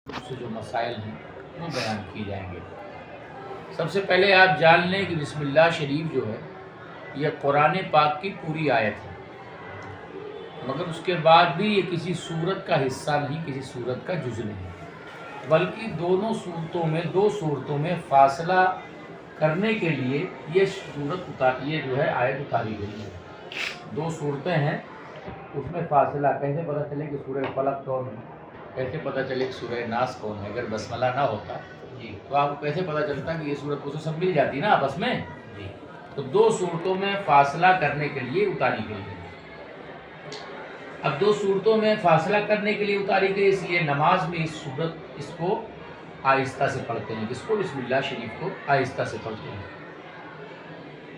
سے جو مسائل ہیں وہ بیان کیے جائیں گے۔ سب سے پہلے آپ جان لیں کہ بسم اللہ شریف جو ہے یہ قرآن پاک کی پوری آیت ہے، مگر اس کے بعد بھی یہ کسی سورت کا حصہ نہیں، کسی سورت کا جز نہیں، بلکہ دو صورتوں میں فاصلہ کرنے کے لیے یہ جو ہے آیت اتاری گئی ہے۔ دو صورتیں ہیں، اس میں فاصلہ کیسے پتہ چلے کہ سورہ فلق کون ہے، کیسے پتہ چلے کہ سورہ ناس کون ہے؟ اگر بسملہ نہ ہوتا تو آپ کو کیسے پتہ چلتا کہ یہ صورت کو تو سب مل جاتی نا آپس میں؟ تو دو صورتوں میں فاصلہ کرنے کے لیے اتاری گئی ہے۔ اب دو صورتوں میں فاصلہ کرنے کے لیے اتاری گئی، اس لیے نماز میں اس کو آہستہ سے پڑھتے ہیں، جس کو بسم اللہ شریف کو آہستہ سے پڑھتے ہیں۔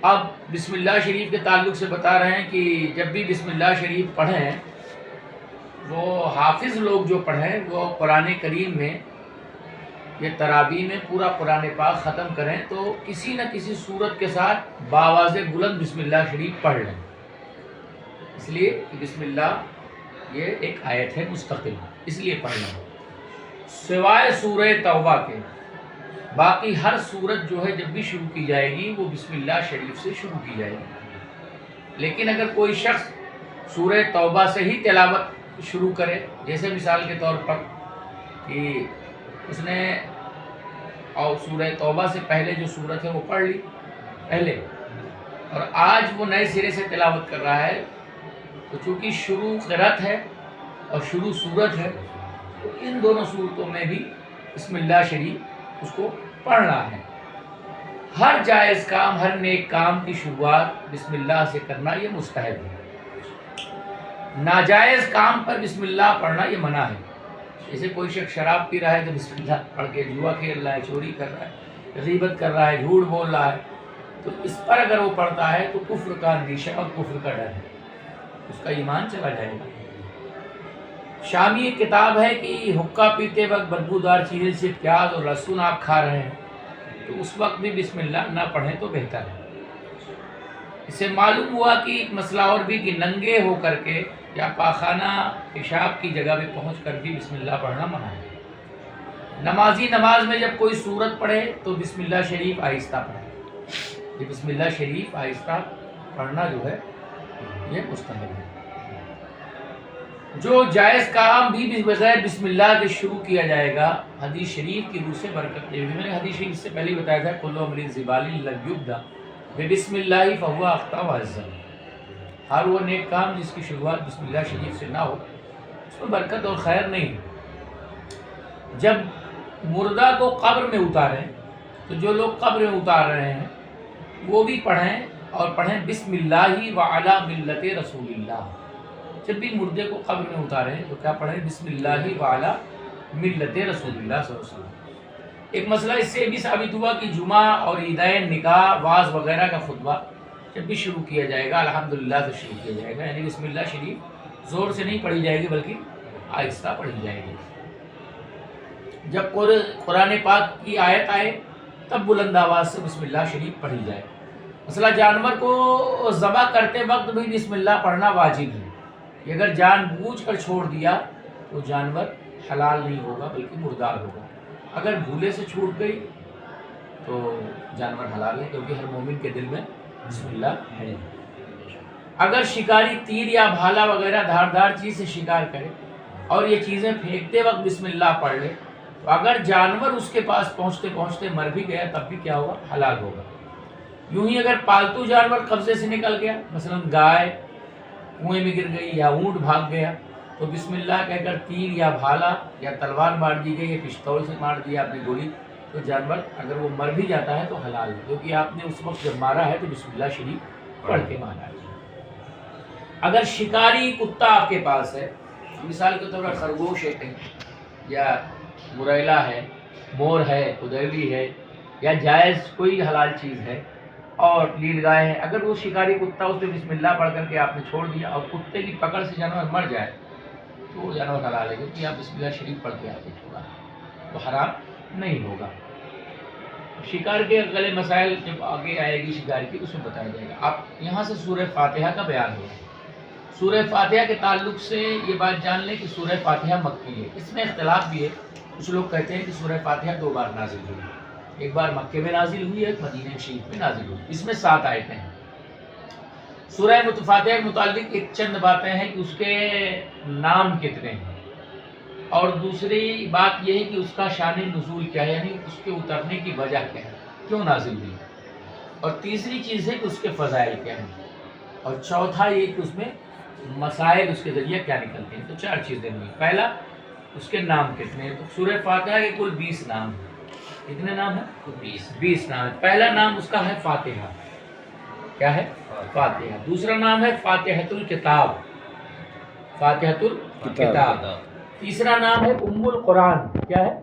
اب بسم اللہ شریف کے تعلق سے بتا رہے ہیں کہ جب بھی بسم اللہ شریف پڑھیں، وہ حافظ لوگ جو پڑھیں وہ قرآن کریم میں یہ تراویح میں پورا قرآن پاک ختم کریں تو کسی نہ کسی صورت کے ساتھ بآواز بلند بسم اللہ شریف پڑھ لیں، اس لیے کہ بسم اللہ یہ ایک آیت ہے مستقل، اس لیے پڑھ لیں۔ سوائے سورہ توبہ کے باقی ہر سورت جو ہے جب بھی شروع کی جائے گی وہ بسم اللہ شریف سے شروع کی جائے گی، لیکن اگر کوئی شخص سورہ توبہ سے ہی تلاوت شروع کرے، جیسے مثال کے طور پر کہ اس نے اور سورہ توبہ سے پہلے جو سورت ہے وہ پڑھ لی پہلے، اور آج وہ نئے سرے سے تلاوت کر رہا ہے، تو چونکہ شروع قرأت ہے اور شروع سورت ہے تو ان دونوں صورتوں میں بھی بسم اللہ شریف اس کو پڑھنا ہے۔ ہر جائز کام، ہر نیک کام کی شروعات بسم اللہ سے کرنا یہ مستحب ہے۔ ناجائز کام پر بسم اللہ پڑھنا یہ منع ہے، جیسے کوئی شخص شراب پی رہا ہے تو بسم اللہ پڑھ کے جوا کھیل رہا ہے، چوری کر رہا ہے، غیبت کر رہا ہے، جھوٹ بول رہا ہے، تو اس پر اگر وہ پڑھتا ہے تو کفر کا اندیشہ اور کفر کا ڈر ہے، اس کا ایمان چلا جائے گا۔ شامی ایک کتاب ہے کہ حقہ پیتے وقت بدبودار چیزیں سے پیاز اور لہسن آپ کھا رہے ہیں تو اس وقت بھی بسم اللہ نہ پڑھیں تو بہتر ہے۔ اس سے معلوم ہوا کہ ایک مسئلہ اور بھی کہ ننگے ہو کر کے یا پاخانہ پیشاب کی جگہ پہ پہنچ کر بھی بسم اللہ پڑھنا منع ہے۔ نمازی نماز میں جب کوئی سورت پڑھے تو بسم اللہ شریف آہستہ پڑھے، یہ بسم اللہ شریف آہستہ پڑھنا جو ہے یہ مستحب ہے۔ جو جائز کام بھی بغیر بسم اللہ کے شروع کیا جائے گا، حدیث شریف کی روح سے برکت لے، میں نے حدیث شریف سے پہلے بتایا تھا کل امر زبال لم یبدا بسم اللہ فهو اخطا واعظم، ہر وہ نیک کام جس کی شروعات بسم اللہ شریف سے نہ ہو اس میں برکت اور خیر نہیں۔ جب مردہ کو قبر میں اتاریں تو جو لوگ قبر میں اتار رہے ہیں وہ بھی پڑھیں، اور پڑھیں بسم اللہ وعلی ملت رسول اللہ۔ جب بھی مردے کو قبر میں اتاریں تو کیا پڑھیں؟ بسم اللہ وعلی ملت رسول اللہ صلی اللہ علیہ وسلم۔ ایک مسئلہ اس سے بھی ثابت ہوا کہ جمعہ اور عیدین، نکاح، واز وغیرہ کا خطبہ جب بھی شروع کیا جائے گا الحمدللہ سے شروع کیا جائے گا، یعنی بسم اللہ شریف زور سے نہیں پڑھی جائے گی بلکہ آہستہ پڑھی جائے گی۔ جب قرآن پاک کی آیت آئے تب بلند آواز سے بسم اللہ شریف پڑھی جائے۔ مثلا جانور کو ذبح کرتے وقت بھی بسم اللہ پڑھنا واجب ہے، کہ اگر جان بوجھ کر چھوڑ دیا تو جانور حلال نہیں ہوگا بلکہ مردار ہوگا، اگر بھولے سے چھوٹ گئی تو جانور حلال ہے، کیونکہ ہر مومن کے دل میں بسم اللہ ہے۔ اگر شکاری تیر یا بھالا وغیرہ دھاردار چیز سے شکار کرے اور یہ چیزیں پھینکتے وقت بسم اللہ پڑھ لے تو اگر جانور اس کے پاس پہنچتے پہنچتے مر بھی گیا تب بھی کیا ہوگا؟ حلال ہوگا۔ یوں ہی اگر پالتو جانور قبضے سے نکل گیا، مثلا گائے کنویں میں گر گئی یا اونٹ بھاگ گیا، تو بسم اللہ کہہ کر تیر یا بھالا یا تلوار مار دی گئی یا پستول سے مار دیا اپنی گولی، تو جانور اگر وہ مر بھی جاتا ہے تو حلال ہے، کیونکہ آپ نے اس وقت جب مارا ہے تو بسم اللہ شریف پڑھ کے مارا ہے۔ اگر شکاری کتا آپ کے پاس ہے، مثال کے طور پر خرگوش ہے یا مریلا ہے، مور ہے، ادیلی ہے، یا جائز کوئی حلال چیز ہے، اور لیل گائے ہیں، اگر وہ شکاری کتا اس پہ بسم اللہ پڑھ کر کے آپ نے چھوڑ دیا اور کتے کی پکڑ سے جانور مر جائے تو وہ جانور حلال ہے، کیونکہ آپ بسم اللہ شریف پڑھ کے آپ نے چھوڑا تو حرام نہیں ہوگا۔ شکار کے اگلے مسائل جب آگے آئے گی شکار کی اس میں بتایا جائے گا۔ آپ یہاں سے سورہ فاتحہ کا بیان ہوگا۔ سورہ فاتحہ کے تعلق سے یہ بات جان لیں کہ سورہ فاتحہ مکی ہے، اس میں اختلاف بھی ہے کچھ لوگ کہتے ہیں کہ سورہ فاتحہ 2 بار نازل ہوئی، ایک بار مکے میں نازل ہوئی ہے، ایک مدینہ شریف میں نازل ہوئی، اس میں 7 آیتیں ہیں۔ سورہ فاتحہ کے متعلق ایک چند باتیں ہیں کہ اس کے نام کتنے ہیں، اور دوسری بات یہ ہے کہ اس کا شان نزول کیا ہے، یعنی اس کے اترنے کی وجہ کیا ہے، کیوں نازل ہوئی، اور تیسری چیز ہے کہ اس کے فضائل کیا ہیں، اور چوتھا یہ کہ اس میں مسائل اس کے ذریعے کیا نکلتے ہیں۔ تو 4 چیزیں ہوئی۔ پہلا، اس کے نام کتنے ہیں، تو سورہ فاتحہ کے کل 20 نام ہیں۔ کتنے نام ہیں؟ 20 نام ہیں۔ پہلا نام اس کا ہے فاتحہ، کیا ہے؟ فاتحہ۔ دوسرا نام ہے فاتحۃ الکتاب، فاتحۃ الکتاب۔ تیسرا نام ہے ام القرآن، کیا ہے؟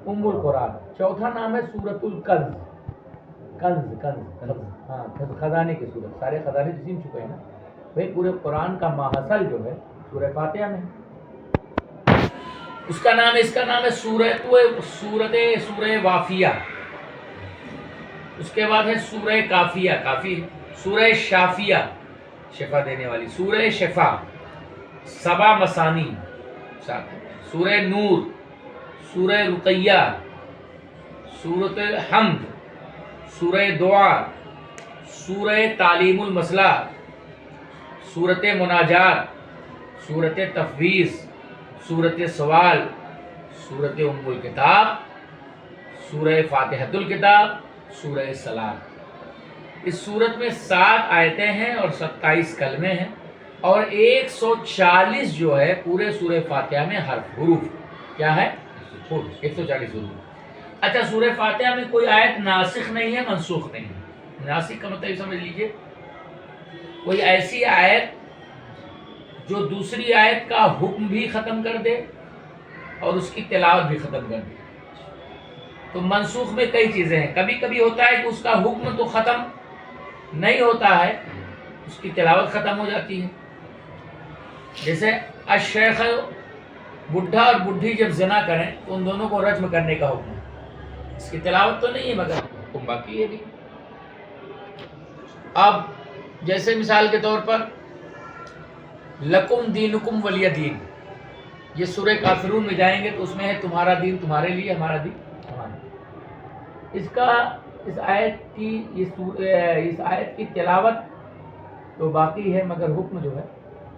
ام القرآن۔ چوتھا نام ہے سورۃ الکنز، کنز، ہاں، خزانے کی سورت، سارے خزانے جسم چکے ہیں نا بھائی، پورے قرآن کا ماحصل جو ہے سورہ فاتحہ میں۔ اس کا نام ہے سورہ وافیہ۔ اس کے بعد ہے سورہ کافیہ، سورہ شافیہ، شفا دینے والی، سورہ شفا، سبع مثانی، سورہ نور، سورہ رقیہ، سورۃ الحمد، سورہ دعا، سورہ تعلیم المثلا، سورۃ مناجات، سورۃ تفویض، سورۃ سوال، سورۃ ام الکتاب، سورہ فاتحۃ الکتاب، سورہ سلام۔ اس سورت میں 7 آیتیں ہیں اور 27 کلمے ہیں، اور 140 جو ہے پورے سورہ فاتحہ میں حروف، کیا ہے؟ 140 حروف۔ اچھا، سورہ فاتحہ میں کوئی آیت ناسخ نہیں ہے، منسوخ نہیں ہے۔ ناسخ کا مطلب سمجھ لیجئے، کوئی ایسی آیت جو دوسری آیت کا حکم بھی ختم کر دے اور اس کی تلاوت بھی ختم کر دے۔ تو منسوخ میں کئی چیزیں ہیں، کبھی کبھی ہوتا ہے کہ اس کا حکم تو ختم نہیں ہوتا ہے، اس کی تلاوت ختم ہو جاتی ہے۔ جیسے الشیخ، بڈھا اور بڈھی جب زنا کریں تو ان دونوں کو رجم کرنے کا حکم ہے، اس کی تلاوت تو نہیں ہے مگر حکم باقی ہے بھی۔ اب جیسے مثال کے طور پر لکم دینکم ولی دین، یہ سورہ کافرون میں جائیں گے تو اس میں ہے تمہارا دین تمہارے لیے، ہمارا دین ہمارے لیے۔ اس آیت کی تلاوت تو باقی ہے مگر حکم جو ہے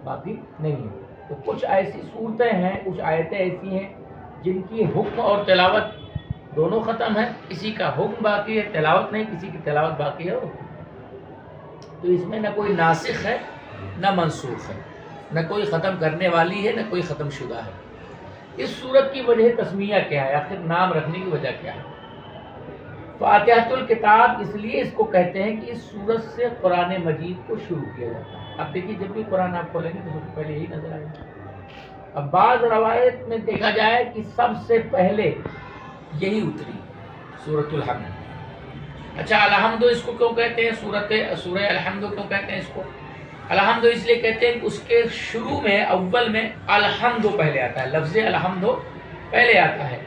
باقی نہیں ہے۔ تو کچھ ایسی صورتیں ہیں، کچھ آیتیں ایسی ہیں جن کی حکم اور تلاوت دونوں ختم ہے، کسی کا حکم باقی ہے، تلاوت نہیں، کسی کی تلاوت باقی ہے حکم۔ تو اس میں نہ کوئی ناسخ ہے نہ منسوخ ہے، نہ کوئی ختم کرنے والی ہے نہ کوئی ختم شدہ ہے۔ اس سورت کی وجہ تسمیہ کیا ہے، آخر نام رکھنے کی وجہ کیا ہے؟ فاتحۃ الکتاب اس لیے اس کو کہتے ہیں کہ اس سورت سے قرآن مجید کو شروع کیا جاتا ہے۔ اب دیکھیے، جب بھی قرآن آپ کھولیں گے تو سب سے پہلے یہی نظر آئے گا۔ اب بعض روایت میں دیکھا جائے کہ سب سے پہلے یہی اتری، سورۃ الحمد۔ اچھا، الحمد اس کو کیوں کہتے ہیں، سورہ الحمد کیوں کہتے ہیں اس کو؟ الحمد اس لیے کہتے ہیں کہ اس کے شروع میں، اول میں الحمد پہلے آتا ہے، لفظ الحمد پہلے آتا ہے۔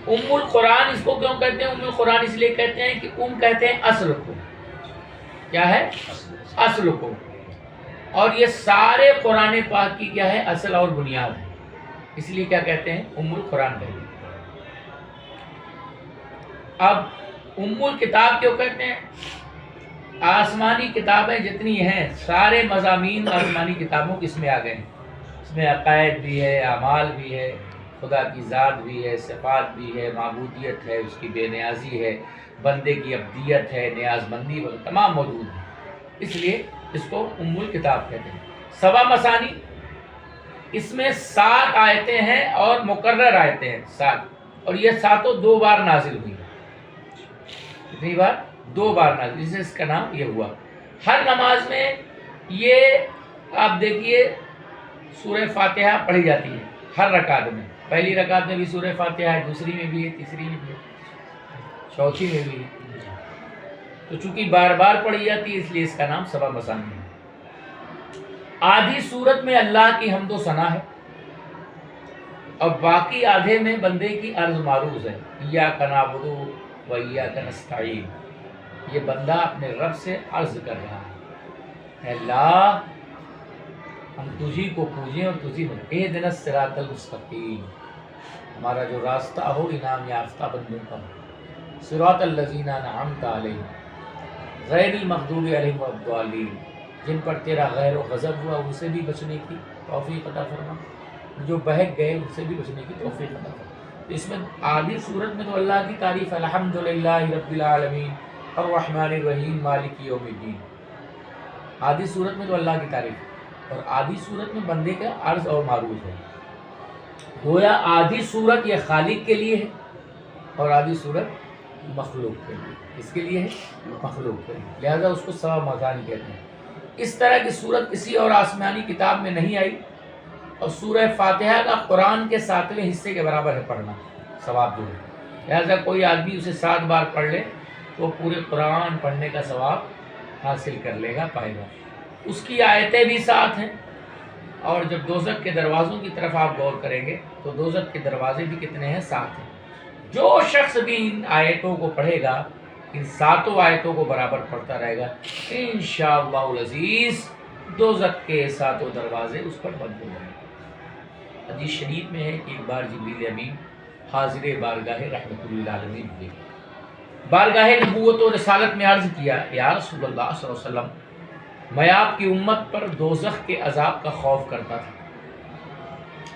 ام القرآن اس کو کیوں کہتے ہیں؟ ام القرآن اس لیے کہتے ہیں کہ کہتے ہیں اصل کو، کیا ہے؟ اصل کو، اور یہ سارے قرآن پاک کی کیا ہے؟ اصل اور بنیاد ہے، اس لیے کیا کہتے ہیں؟ ام القرآن کہتے ہیں۔ اب ام الکتاب کیوں کہتے ہیں؟ آسمانی کتابیں جتنی ہیں سارے مضامین آسمانی کتابوں کی اس میں آ گئے ہیں۔ اس میں عقائد بھی ہے، اعمال بھی ہے، خدا کی ذات بھی ہے، صفات بھی ہے، معبودیت ہے، اس کی بے نیازی ہے، بندے کی عبدیت ہے، نیاز مندی وغیرہ تمام موجود ہیں، اس لیے اس کو ام الکتاب کہتے ہیں۔ سبع مثانی، اس میں 7 آیتیں ہیں اور مقرر آیتیں ہیں 7، اور یہ 7 2 بار نازل ہوئی۔ کتنی بار؟ 2 بار نازل، جس سے اس کا نام یہ ہوا۔ ہر نماز میں یہ آپ دیکھیے سورہ فاتحہ پڑھی جاتی ہے، ہر رکعت میں۔ پہلی رکعت میں بھی سورہ فاتحہ ہے، دوسری میں بھی ہے، تیسری میں بھی ہے، چوتھی میں بھی ہے۔ تو چونکہ بار بار پڑھی جاتی ہے اس لیے اس کا نام سبع مثانی ہے۔ آدھی سورت میں اللہ کی حمد و ثنا ہے، اور باقی آدھے میں بندے کی عرض معروض ہے، ایاک نعبد و ایاک نستعین۔ یہ بندہ اپنے رب سے عرض کر رہا ہے، اے اللہ ہم تجھی کو پوجیں اور تجھی اہدنا الصراط المستقیم، ہمارا جو راستہ ہو انعام یافتہ بندوں کا، صراط الذین انعمت علیہم غیر المغضوب علیہم والضالین، جن پر تیرا غیر و غضب ہوا ان سے بھی بچنے کی توفیق عطا فرما، جو بہک گئے ان سے بھی بچنے کی توفیق عطا فرما۔ اس میں آدھی صورت میں تو اللہ کی تعریف، الحمدللہ رب العالمین الرحمن الرحیم مالک یوم الدین، آدھی صورت میں تو اللہ کی تعریف، اور آدھی صورت میں بندے کا عرض اور معروض ہے۔ گویا آدھی صورت یہ خالق کے لیے ہے اور آدھی صورت مخلوق کے لیے، اس کے لیے ہے مخلوق کے لیے، لہذا اس کو سوا مکانی کہتے ہیں۔ اس طرح کی صورت کسی اور آسمانی کتاب میں نہیں آئی، اور سورہ فاتحہ کا قرآن کے 7ویں حصے کے برابر ہے پڑھنا، ثواب جو ہے، لہذا کوئی آدمی اسے 7 بار پڑھ لے تو پورے قرآن پڑھنے کا ثواب حاصل کر لے گا، پائے گا۔ اس کی آیتیں بھی 7 ہیں، اور جب دوزخ کے دروازوں کی طرف آپ غور کریں گے تو دوزخ کے دروازے بھی کتنے ہیں؟ 7 ہیں۔ جو شخص بھی ان آیتوں کو پڑھے گا، ان 7 آیتوں کو برابر پڑھتا رہے گا، انشاءاللہ العزیز دوزخ کے 7 دروازے اس پر بند ہو جائیں گے۔ حدیث شریف میں ہے کہ ایک بار جبریل امین حاضر بارگاہ رحمت للعالمین ہوئے، بارگاہ نبوت و رسالت میں عرض کیا، یا رسول اللہ صلی اللہ علیہ وسلم، میں آپ کی امت پر دوزخ کے عذاب کا خوف کرتا تھا،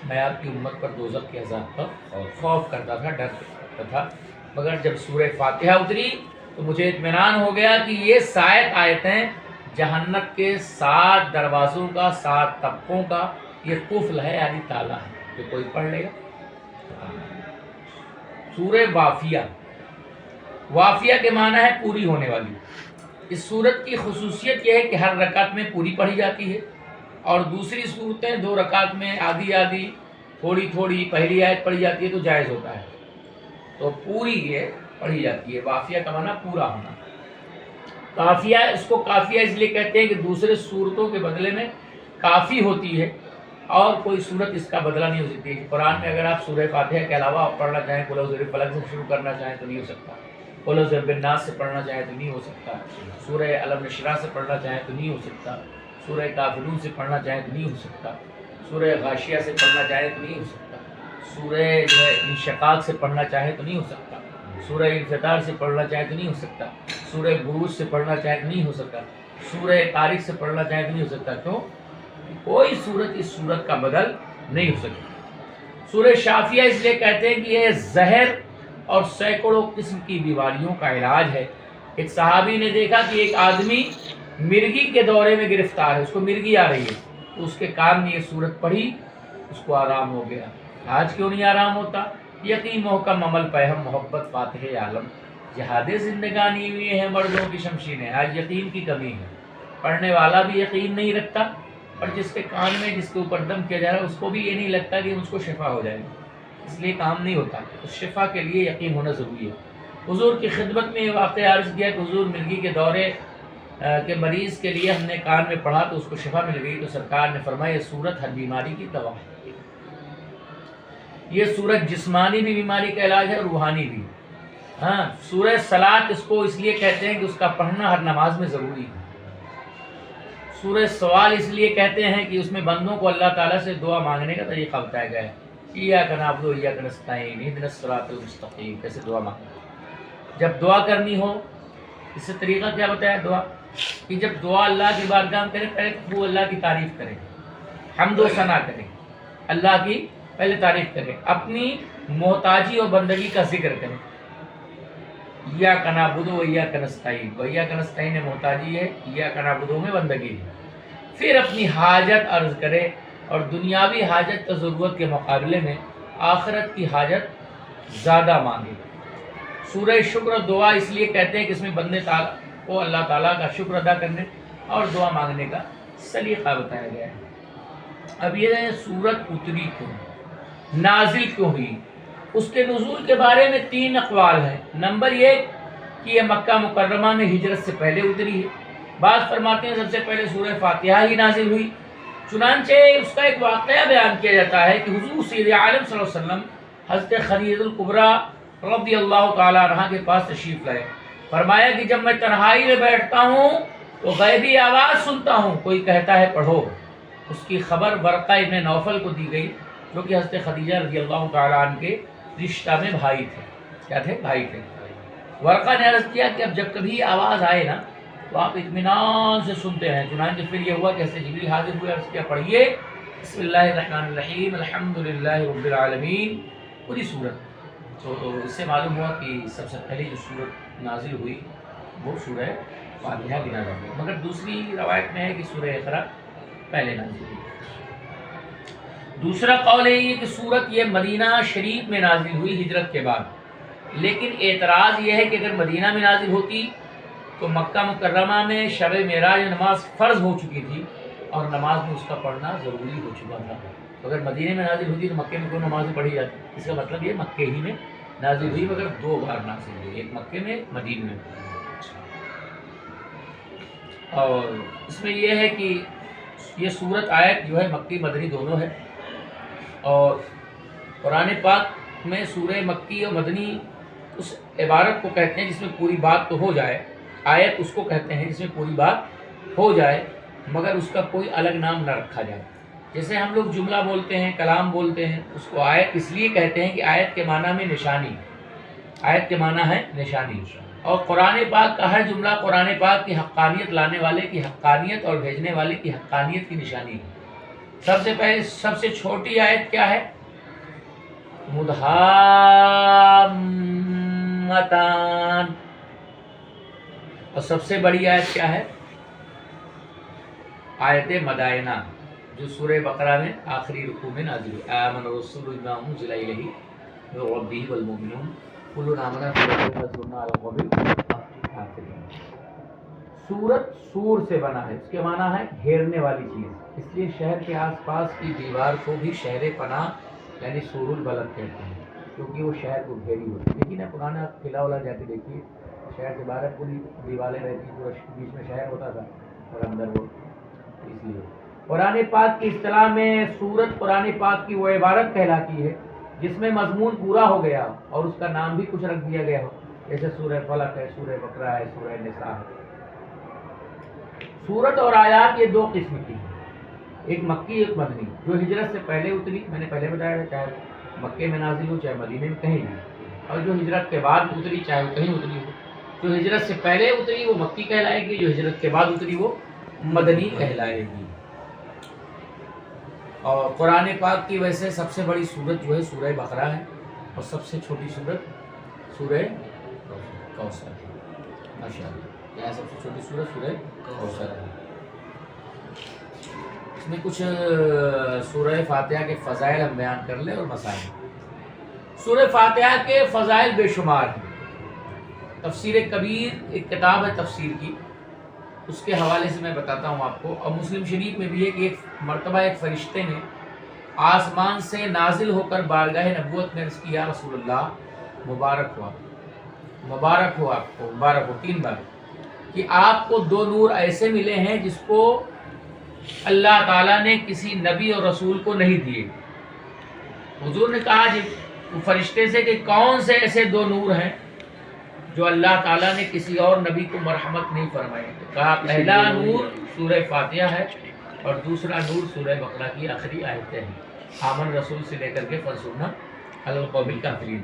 میں آپ کی امت پر دوزخ کے عذاب کا خوف کرتا تھا، ڈر کرتا تھا، مگر جب سورہ فاتحہ اتری تو مجھے اطمینان ہو گیا کہ یہ 7 آیتیں جہنم کے 7 دروازوں کا، 7 طبقوں کا یہ قفل ہے، یعنی تالا ہے، جو کوئی پڑھ لے گا۔ سورہ وافیہ، وافیہ کے معنی ہے پوری ہونے والی۔ اس سورت کی خصوصیت یہ ہے کہ ہر رکعت میں پوری پڑھی جاتی ہے، اور دوسری صورتیں 2 رکعت میں آدھی آدھی تھوڑی تھوڑی پہلی آیت پڑھی جاتی ہے تو جائز ہوتا ہے، تو پوری یہ پڑھی جاتی ہے۔ وافیہ کا معنی پورا ہونا۔ کافیہ، اس کو کافیہ اس لیے کہتے ہیں کہ دوسرے صورتوں کے بدلے میں کافی ہوتی ہے، اور کوئی صورت اس کا بدلہ نہیں ہو سکتی۔ قرآن میں اگر آپ سورہ فاتحہ کے علاوہ آپ پڑھنا چاہیں، قل اعوذ برب الفلق سے شروع کرنا چاہیں تو نہیں ہو سکتا، قل اعوذ برب الناس سے پڑھنا چاہیں تو نہیں ہو سکتا، سورہ الم نشرح سے پڑھنا چاہیں تو نہیں ہو سکتا، سورہ کافرون سے پڑھنا چاہیں تو نہیں ہو سکتا، سورہ غاشیہ سے پڑھنا چاہیں تو نہیں ہو سکتا، سورہ جو ہے انشقاق سے پڑھنا چاہیں تو نہیں ہو سکتا، سورہ انفطار سے پڑھنا چاہیں تو نہیں ہو سکتا، سورہ بروج سے پڑھنا چاہیں تو نہیں ہو سکتا، سورہ طارق سے پڑھنا چاہیں تو نہیں ہو سکتا۔ کیوں؟ کوئی صورت اس صورت کا بدل نہیں ہو سکتی۔ سورہ شافیہ اس لیے کہتے ہیں کہ یہ زہر اور سینکڑوں قسم کی بیماریوں کا علاج ہے۔ ایک صحابی نے دیکھا کہ ایک آدمی مرگی کے دورے میں گرفتار ہے، اس کو مرگی آ رہی ہے، تو اس کے کان میں یہ صورت پڑھی، اس کو آرام ہو گیا۔ آج کیوں نہیں آرام ہوتا؟ یقین محکم عمل پہم محبت فاتح عالم، جہاد زندگانی ہوئی ہے مردوں کی شمشیریں۔ آج یقین کی کمی ہے، پڑھنے والا بھی یقین نہیں رکھتا، اور جس کے کان میں جس کے اوپر دم کیا جا رہا ہے اس کو بھی یہ نہیں لگتا کہ اس کو شفا ہو جائے گی، اس لیے کام نہیں ہوتا۔ اس شفا کے لیے یقین ہونا ضروری ہے۔ حضور کی خدمت میں یہ واقعہ عرض کیا کہ حضور مرگی کے دورے کے مریض کے لیے ہم نے کان میں پڑھا تو اس کو شفا مل گئی، تو سرکار نے فرمایا یہ صورت ہر بیماری کی دوا ہے، یہ صورت جسمانی بھی بیماری کا علاج ہے اور روحانی بھی۔ ہاں، سورہ صلاۃ اس کو اس لیے کہتے ہیں کہ اس کا پڑھنا ہر نماز میں ضروری ہے۔ سورہ سوال اس لیے کہتے ہیں کہ اس میں بندوں کو اللہ تعالیٰ سے دعا مانگنے کا طریقہ بتایا گیا ہے، ایاک نعبد و ایاک نستعین اہدنا الصراط المستقیم، کیسے دعا مانگنا۔ جب دعا کرنی ہو اس سے طریقہ کیا بتایا؟ دعا کہ جب دعا اللہ کی بارگاہ میں کریں، پہلے وہ اللہ کی تعریف کریں، حمد و ثنا کریں، اللہ کی پہلے تعریف کریں، اپنی محتاجی اور بندگی کا ذکر کریں۔ ایاک نعبد و ایاک نستعین، ایاک نستعین محتاجی ہے، ایاک نعبد میں بندگی ہے۔ پھر اپنی حاجت عرض کرے، اور دنیاوی حاجت کا ضرورت کے مقابلے میں آخرت کی حاجت زیادہ مانگے۔ سورہ شکر دعا اس لیے کہتے ہیں کہ اس میں بندے کو اللہ تعالیٰ کا شکر ادا کرنے اور دعا مانگنے کا سلیقہ بتایا گیا ہے۔ اب یہ سورت اتری کیوں، نازل کیوں ہوئی؟ اس کے نزول کے بارے میں 3 اقوال ہیں۔ نمبر 1 کہ یہ مکہ مکرمہ میں ہجرت سے پہلے اتری ہے۔ بعض فرماتے ہیں سب سے پہلے سورہ فاتحہ ہی نازل ہوئی۔ چنانچہ اس کا ایک واقعہ بیان کیا جاتا ہے کہ حضور سید عالم صلی اللہ علیہ وسلم حضرت خدیجہ الکبریٰ رضی اللہ تعالیٰ عنہا کے پاس تشریف لائے، فرمایا کہ جب میں تنہائی میں بیٹھتا ہوں تو غیبی آواز سنتا ہوں، کوئی کہتا ہے پڑھو۔ اس کی خبر ورقہ ابن نوفل کو دی گئی جو کہ حضرت خدیجہ رضی اللہ تعالیٰ عنہ کے رشتہ میں بھائی تھے. کیا تھے؟ بھائی تھے. ورقہ نے عرض کیا کہ اب جب کبھی آواز آئے نا تو آپ اطمینان سے سنتے ہیں. چنانچہ پھر یہ ہوا کہ حضرت جبریل حاضر ہوئے، عرض کیا پڑھیے بسم اللہ الرحمن الرحیم الحمدللہ رب العالمین، پوری سورت. تو اس سے معلوم ہوا کہ سب سے پہلی جو سورت نازل ہوئی وہ سورہ فاتحہ کی نازل ہوئی، مگر دوسری روایت میں ہے کہ سورہ اقرا پہلے نازل ہوئی. دوسرا قول ہے یہ کہ سورت یہ مدینہ شریف میں نازل ہوئی ہجرت کے بعد، لیکن اعتراض یہ ہے کہ اگر مدینہ میں نازل ہوتی تو مکہ مکرمہ میں شب معراج نماز فرض ہو چکی تھی اور نماز میں اس کا پڑھنا ضروری ہو چکا تھا. اگر مدینہ میں نازل ہوتی تو مکے میں کوئی نماز پڑھی جاتی. اس کا مطلب یہ مکے ہی میں نازل ہوئی، مگر دو بار نازل ہوئی، ایک مکے میں ایک مدینہ میں. اور اس میں یہ ہے کہ یہ سورت آیت جو ہے مکی مدنی دونوں ہے. اور قرآن پاک میں سورہ مکی اور مدنی اس عبارت کو کہتے ہیں جس میں پوری بات تو ہو جائے، آیت اس کو کہتے ہیں جس میں پوری بات ہو جائے مگر اس کا کوئی الگ نام نہ رکھا جائے. جیسے ہم لوگ جملہ بولتے ہیں، کلام بولتے ہیں، اس کو آیت اس لیے کہتے ہیں کہ آیت کے معنی میں نشانی، آیت کے معنی ہے نشانی. اور قرآن پاک کا ہر جملہ قرآن پاک کی حقانیت لانے والے کی حقانیت اور بھیجنے والے کی حقانیت کی نشانی ہے. سب سے پہلے سب سے چھوٹی آیت کیا ہے؟ مدحامتان. اور سب سے بڑی آیت کیا ہے؟ آیت مدائنہ جو سورہ بقرہ میں آخری رکوع میں نازل ہوئی. آمن الرسول بما انزل الیہ من ربہ والمؤمنون کل آمن باللہ وسلم علی القول. سورت سور سے بنا ہے، اس کے معنی ہے گھیرنے والی چیز. اس لیے شہر کے آس پاس کی دیوار کو بھی شہر پناہ یعنی سور البلد کہتے ہیں، کیونکہ وہ شہر کو گھیری ہوتی ہے. لیکن پرانا قلعہ والا جا کے دیکھیے، شہر سے باہر پوری دیواریں رہتی، پورا بیچ میں شہر ہوتا تھا اور اندر وہ. اس لیے قرآن پاک کی اصطلاح میں سورت قرآن پاک کی وہ عبارت کہلاتی ہے جس میں مضمون پورا ہو گیا اور اس کا نام بھی کچھ رکھ دیا گیا ہو، جیسے سورہ فلق ہے، سورہ بقرہ ہے، سورہ نساء ہے. سورت اور آیات یہ دو قسم کی ہیں، ایک مکی ایک مدنی. جو ہجرت سے پہلے اتری، میں نے پہلے بتایا تھا، چاہے مکے میں نازل ہو چاہے مدینے میں کہیں بھی. اور جو ہجرت کے بعد اتری چاہے وہ کہیں اتری ہو، جو ہجرت سے پہلے اتری وہ مکی کہلائے گی، جو ہجرت کے بعد اتری وہ مدنی کہلائے گی. اور قرآن پاک کی ویسے سب سے بڑی سورت جو ہے سورہ بقرہ ہے اور سب سے چھوٹی سورت سورہ کوثر ہے. ماشاء اللہ، یہاں سب سے چھوٹی سورت سورہ کوثر ہے. اس میں کچھ سورہ فاتحہ کے فضائل ہم بیان کر لیں اور مسائل. سورہ فاتحہ کے فضائل بے شمار ہیں. تفسیر کبیر ایک کتاب ہے تفسیر کی، اس کے حوالے سے میں بتاتا ہوں آپ کو. اور مسلم شریف میں بھی ہے کہ ایک مرتبہ ایک فرشتے نے آسمان سے نازل ہو کر بارگاہ نبوت میں عرض کیا، رسول اللہ مبارک ہوا، مبارک ہو آپ کو، مبارک ہو 3 بار، کہ آپ کو 2 نور ایسے ملے ہیں جس کو اللہ تعالیٰ نے کسی نبی اور رسول کو نہیں دیے. حضور نے کہا فرشتے سے کہ کون سے ایسے 2 نور ہیں جو اللہ تعالیٰ نے کسی اور نبی کو مرحمت نہیں فرمائے. تو کہا پہلا نور سورہ فاتحہ ہے اور دوسرا نور سورہ بقرہ کی آخری آیتیں ہیں، آمن رسول سے لے کر کے فانصرنا علی القوم الکافرین.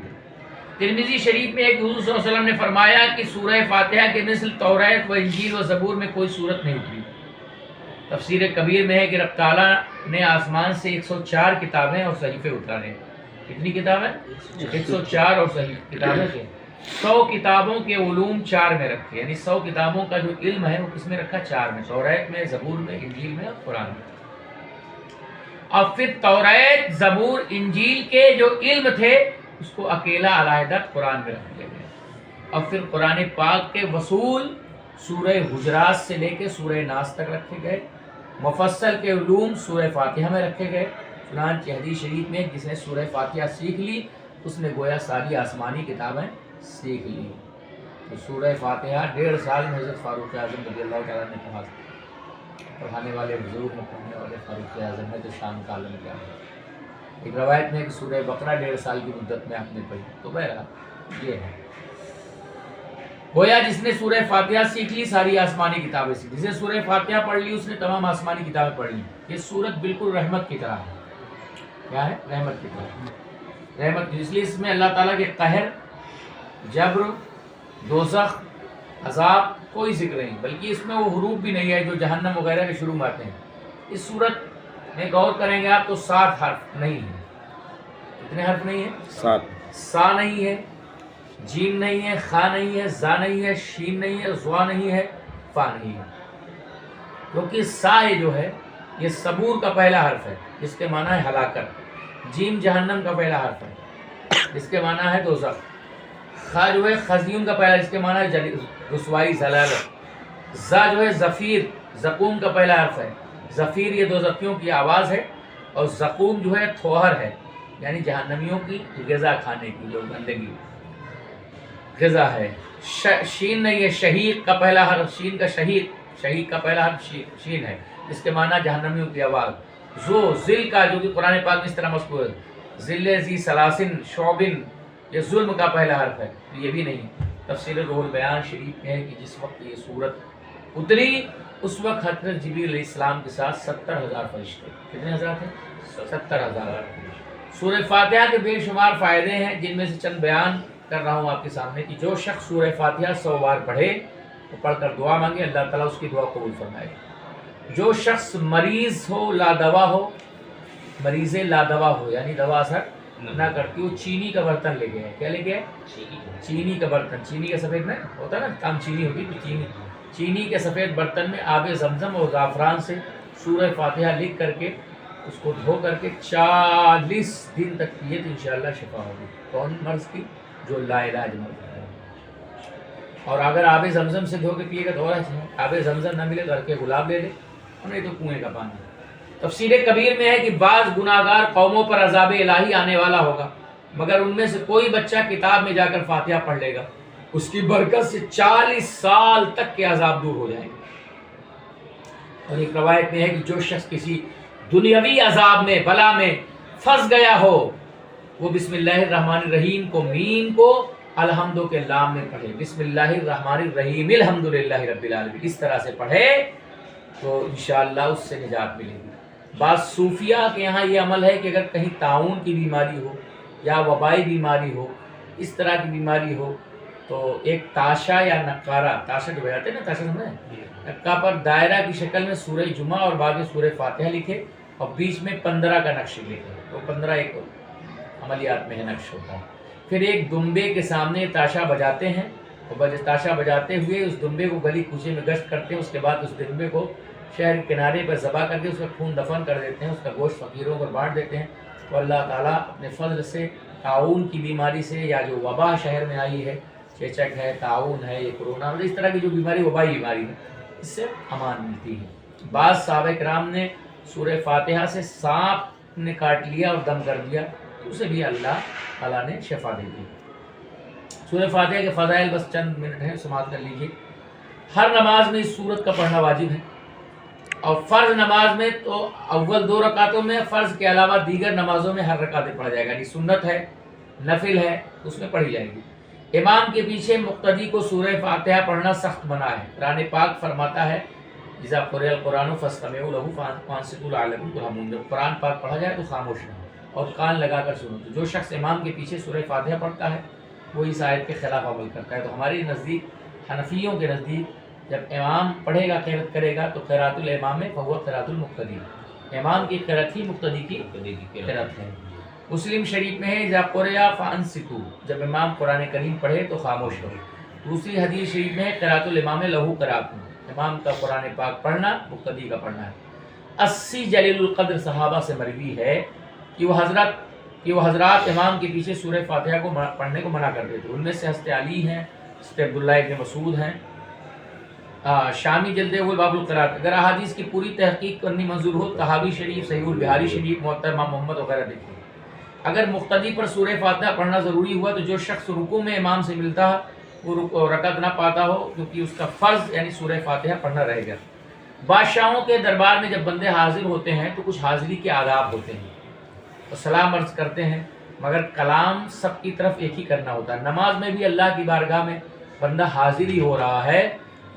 ترمذی شریف میں ایک حضور صلی اللہ علیہ وسلم نے فرمایا کہ سورہ فاتحہ کے مثل توریت و انجیل و زبور میں کوئی سورت نہیں اتری. تفسیر کبیر میں ہے کہ رب تعالیٰ نے آسمان سے 104 کتابیں اور صحیفے اتارے. کتنی کتابیں؟ 104 اور صحیفے کتابیں سے 100 کتابوں کے علوم 4 میں رکھے، یعنی 100 کتابوں کا جو علم ہے وہ کس میں رکھا؟ 4 میں، توریت میں، زبور میں، انجیل میں اور قرآن میں. اور پھر توریت، زبور، انجیل کے جو علم تھے اس کو اکیلا علیحدہ قرآن میں رکھ دیا گیا. اور پھر قرآن پاک کے وصول سورہ حجرات سے لے کے سورہ ناس تک رکھے گئے. مفصل کے علوم سورہ فاتحہ میں رکھے گئے. چنانچہ حدیث شریف میں جس نے سورہ فاتحہ سیکھ لی اس نے گویا ساری آسمانی کتابیں سیکھ لی. تو سورہ فاتحہ 1.5 سال میں حضرت فاروق اعظم رضی اللہ تعالیٰ نے پڑھا. پڑھانے والے بزرگ میں پڑھنے والے فاروق اعظم ہے جو شام کا عالم کیا ہے. ایک روایت میں کہ سورہ بقرہ 1.5 سال کی مدت میں آپ نے پڑھی. تو بہرحال یہ ہے گویا جس نے سورہ فاتحہ سیکھ لی ساری آسمانی کتابیں سیکھ لی، جس نے سورہ فاتحہ پڑھ لی اس نے تمام آسمانی کتابیں پڑھ لی. یہ سورت بالکل رحمت کی طرح ہے. کیا ہے؟ رحمت کی طرح. رحمت، اس لیے اس میں اللہ تعالیٰ کے قہر، جبر، دوزخ، عذاب کوئی ذکر نہیں، بلکہ اس میں وہ حروف بھی نہیں ہے جو جہنم وغیرہ کے شروع میں آتے ہیں۔ اس صورت میں غور کریں گے آپ تو 7 حرف نہیں ہیں۔ کتنے حرف نہیں ہیں؟ 7۔ سا نہیں ہے، جیم نہیں ہے، خا نہیں ہے، زا نہیں ہے، شین نہیں ہے، زوا نہیں ہے، فا نہیں ہے۔ کیونکہ سا یہ جو ہے یہ صبور کا پہلا حرف ہے جس کے معنی ہے ہلاکت، جیم جہنم کا پہلا حرف ہے جس کے معنی ہے دوزخ، خا جو ہے خزیون کا پہلا جس کے معنی ہے رسوائی، ضلالت، زا جو ہے زفیر، زقوم کا پہلا حرف ہے، زفیر یہ دوزخیوں کی آواز ہے، اور زقوم جو ہے تھوہر ہے یعنی جہنمیوں کی غذا کھانے کی جو گندگی غذا ہے۔ شین نہیں ہے، شہیق کا پہلا حرف، شین کا شہیق کا پہلا حرف شین ہے جس کے معنی جہنمیوں کی آواز۔ ذل کا جو کہ قرآن پاک میں اس طرح مذکور ہے، ذل ذی سلاسن شعبن، یہ ظلم کا پہلا حرف ہے، یہ بھی نہیں۔ تفسیر روح البیان شریف میں ہے کہ جس وقت یہ سورت اتری اس وقت حضرت جبریل علیہ السلام کے ساتھ 70,000 فرشتے، کتنے ہزار تھے؟ 70,000۔ سورہ فاتحہ کے بے شمار فائدے ہیں جن میں سے چند بیان کر رہا ہوں آپ کے سامنے کہ جو شخص سورہ فاتحہ 100 بار پڑھے وہ پڑھ کر دعا مانگے، اللہ تعالیٰ اس کی دعا قبول فرمائے۔ جو شخص مریض ہو، لا دوا ہو، مریض لا دوا ہو یعنی دوا اثر نہ کرتی، وہ چینی کا برتن لے گیا ہے۔ کیا لے گیا ہے؟ چینی کا برتن، چینی کے سفید میں ہوتا ہے نا کام، چینی ہوتی تو چینی کے سفید برتن میں آب زمزم اور زعفران سے سورہ فاتحہ لکھ کر کے اس کو دھو کر کے 40 دن تک پیے تو انشاءاللہ شفا ہوگی۔ کون مرض کی؟ جو لا علاج مرض ہے۔ اور اگر آب زمزم سے دھو کے پیے گا تو اور اچھا ہے، آب زمزم نہ ملے تو ہلکے گلاب لے لے، نہیں تو کنویں کا پانی۔ تفسیر کبیر میں ہے کہ بعض گناہگار قوموں پر عذاب الہی آنے والا ہوگا، مگر ان میں سے کوئی بچہ کتاب میں جا کر فاتحہ پڑھ لے گا، اس کی برکت سے 40 سال تک کے عذاب دور ہو جائیں گے۔ اور ایک روایت میں ہے کہ جو شخص کسی دنیاوی عذاب میں، بلا میں پھنس گیا ہو، وہ بسم اللہ الرحمن الرحیم کو میم کو الحمدو کے لام میں پڑھے، بسم اللہ الرحمن الرحیم الحمدللہ رب العالمین، اس طرح سے پڑھے تو انشاءاللہ اس سے نجات ملے گی۔ بعض صوفیہ کے یہاں یہ عمل ہے کہ اگر کہیں طاعون کی بیماری ہو یا وبائی بیماری ہو، اس طرح کی بیماری ہو، تو ایک تاشا یا نقارہ، تاشا جو بجاتے ہیں نا، تاشا سمجھیں، نقا پر دائرہ کی شکل میں سورہ جمعہ اور بعد میں سورہ فاتحہ لکھے اور بیچ میں 15 کا نقش لکھے، تو 15 ایک عملیات میں ہے نقش ہوتا ہے۔ پھر ایک دمبے کے سامنے تاشا بجاتے ہیں اور تاشا بجاتے ہوئے اس دمبے کو گلی کوچے میں گشت کرتے ہیں، اس کے بعد اس دمبے کو شہر کے کنارے پر ذبح کر کے اس کا خون دفن کر دیتے ہیں، اس کا گوشت فقیروں کو بانٹ دیتے ہیں، تو اللہ تعالیٰ اپنے فضل سے طاعون کی بیماری سے یا جو وبا شہر میں آئی ہے، چیچک ہے، طاعون ہے، یہ کرونا، اس طرح کی جو بیماری وبائی بیماری ہے، اس سے امان ملتی ہے۔ بعض صحابہ کرام نے سورہ فاتحہ سے سانپ نے کاٹ لیا اور دم کر دیا تو اسے بھی اللہ تعالیٰ نے شفا دے دی۔ سورہ فاتحہ کے فضائل بس چند منٹ ہیں، سماعت کر لیجیے۔ ہر نماز میں اس سورت کا پڑھنا واجب ہے، اور فرض نماز میں تو اول 2 رکعتوں میں، فرض کے علاوہ دیگر نمازوں میں ہر رکعت پڑھا جائے گا، یعنی سنت ہے، نفل ہے، اس میں پڑھی جائے گی۔ امام کے پیچھے مقتدی کو سورہ فاتحہ پڑھنا سخت منع ہے۔ قرآن پاک فرماتا ہے اذا قرئ القرآن فاستمعوا له وانصتوا لعلکم ترحمون، جب قرآن پاک پڑھا جائے تو خاموش رہو اور کان لگا کر سنو۔ تو جو شخص امام کے پیچھے سورہ فاتحہ پڑھتا ہے وہ اس آیت کے خلاف عمل کرتا ہے۔ تو ہمارے نزدیک، حنفیوں کے نزدیک، جب امام پڑھے گا، قرأت کرے گا تو قرأت الامام فهو قرأت المقتدی، امام کی قرأت ہی مقتدی کی قرأت ہے۔ مسلم شریف میں ہے اذا قرئ فانصتوا، جب امام قرآن کریم پڑھے تو خاموش رہو۔ دوسری حدیث شریف میں ہے قرأت الامام له قرأت، امام کا قرآن پاک پڑھنا مقتدی کا پڑھنا ہے۔ 80 جلیل القدر صحابہ سے مروی ہے کہ وہ حضرات امام کے پیچھے سورہ فاتحہ کو پڑھنے کو منع کرتے تھے۔ ان میں سے حضرت علی ہیں، حضرت عبداللہ ابن مسعود ہیں۔ شامی جلد اول باب القرات، اگر احادیث کی پوری تحقیق کرنی منظور ہو، طحاوی شریف، صحیح البخاری شریف، معطا امام محمد وغیرہ دیکھیں۔ اگر مقتدی پر سورہ فاتحہ پڑھنا ضروری ہوا تو جو شخص رکوع میں امام سے ملتا وہ رکعت نہ پاتا ہو، کیونکہ اس کا فرض یعنی سورہ فاتحہ پڑھنا رہے گا۔ بادشاہوں کے دربار میں جب بندے حاضر ہوتے ہیں تو کچھ حاضری کے آداب ہوتے ہیں، تو سلام عرض کرتے ہیں، مگر کلام سب کی طرف ایک ہی کرنا ہوتا ہے۔ نماز میں بھی اللہ کی بارگاہ میں بندہ حاضر ہی ہو رہا ہے،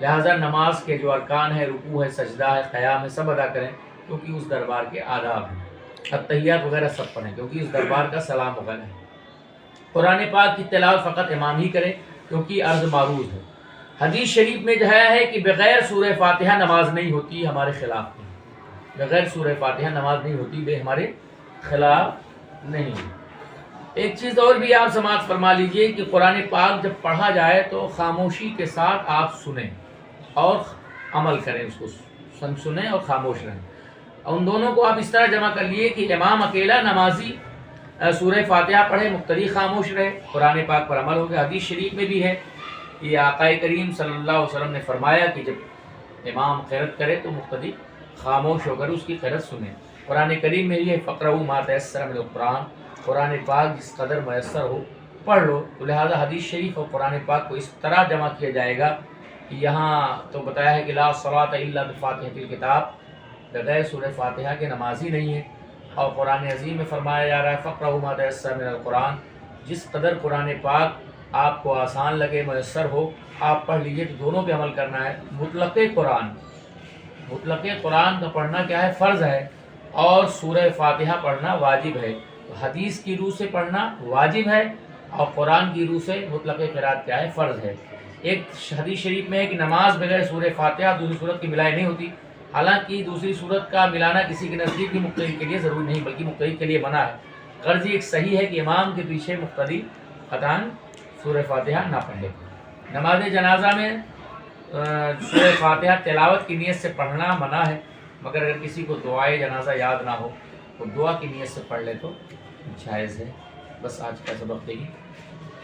لہٰذا نماز کے جو ارکان ہے، رکوع ہے، سجدہ ہے، قیام ہے، سب ادا کریں، کیونکہ اس دربار کے آداب ہیں۔ التحیات وغیرہ سب پڑھیں، کیونکہ اس دربار کا سلام وغیرہ ہے۔ قرآن پاک کی تلاوت فقط امام ہی کرے کیونکہ عرض معروض ہے۔ حدیث شریف میں جو ہے کہ بغیر سورہ فاتحہ نماز نہیں ہوتی، ہمارے خلاف نہیں، بغیر سورہ فاتحہ نماز نہیں ہوتی، بے ہمارے خلاف نہیں۔ ایک چیز اور بھی آپ سماعت فرما لیجئے کہ قرآن پاک جب پڑھا جائے تو خاموشی کے ساتھ آپ سنیں اور عمل کریں، اس کو سنیں اور خاموش رہیں۔ ان دونوں کو آپ اس طرح جمع کر لیے کہ امام اکیلا نمازی سورہ فاتحہ پڑھے، مقتدی خاموش رہے، قرآن پاک پر عمل ہو گیا۔ حدیث شریف میں بھی ہے کہ آقا کریم صلی اللہ علیہ وسلم نے فرمایا کہ جب امام قرأت کرے تو مقتدی خاموش ہو کر اس کی قرأت سنیں۔ قرآن کریم میں یہ فقرؤ ما تیسر من القرآن، قرآن پاک جس قدر میسر ہو پڑھ لو۔ تو لہٰذا حدیث شریف اور قرآن پاک کو اس طرح جمع کیا جائے گا کہ یہاں تو بتایا ہے کہ لا صلاۃ الا بفاتحۃ الکتاب، بغیر سورہ فاتحہ کے نماز ہی نہیں ہے، اور قرآن عظیم میں فرمایا جا رہا ہے فقرؤ ما تیسر من القرآن، جس قدر قرآن پاک آپ کو آسان لگے، میسر ہو، آپ پڑھ لیجئے۔ تو دونوں پہ عمل کرنا ہے۔ مطلق قرآن کا پڑھنا کیا ہے؟ فرض ہے، اور سورہ فاتحہ پڑھنا واجب ہے۔ تو حدیث کی روح سے پڑھنا واجب ہے، اور قرآن کی روح سے مطلق قرات کیا ہے؟ فرض ہے۔ ایک حدیث شریف میں ہے کہ نماز بغیر سورہ فاتحہ دوسری صورت کی ملائی نہیں ہوتی، حالانکہ دوسری صورت کا ملانا کسی کے نزدیک بھی مقتدی کے لیے ضروری نہیں بلکہ مقتدی کے لیے منع ہے۔ غرض ایک صحیح ہے کہ امام کے پیچھے مقتدی قطعاً سورہ فاتحہ نہ پڑھے۔ نماز جنازہ میں سورہ فاتحہ تلاوت کی نیت سے پڑھنا منع ہے، مگر اگر کسی کو دعائے جنازہ یاد نہ ہو تو دعا کی نیت سے پڑھ لے تو جائز ہے۔ بس آج کا سبق یہی،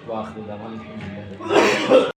وآخر دعوانا الحمدللہ۔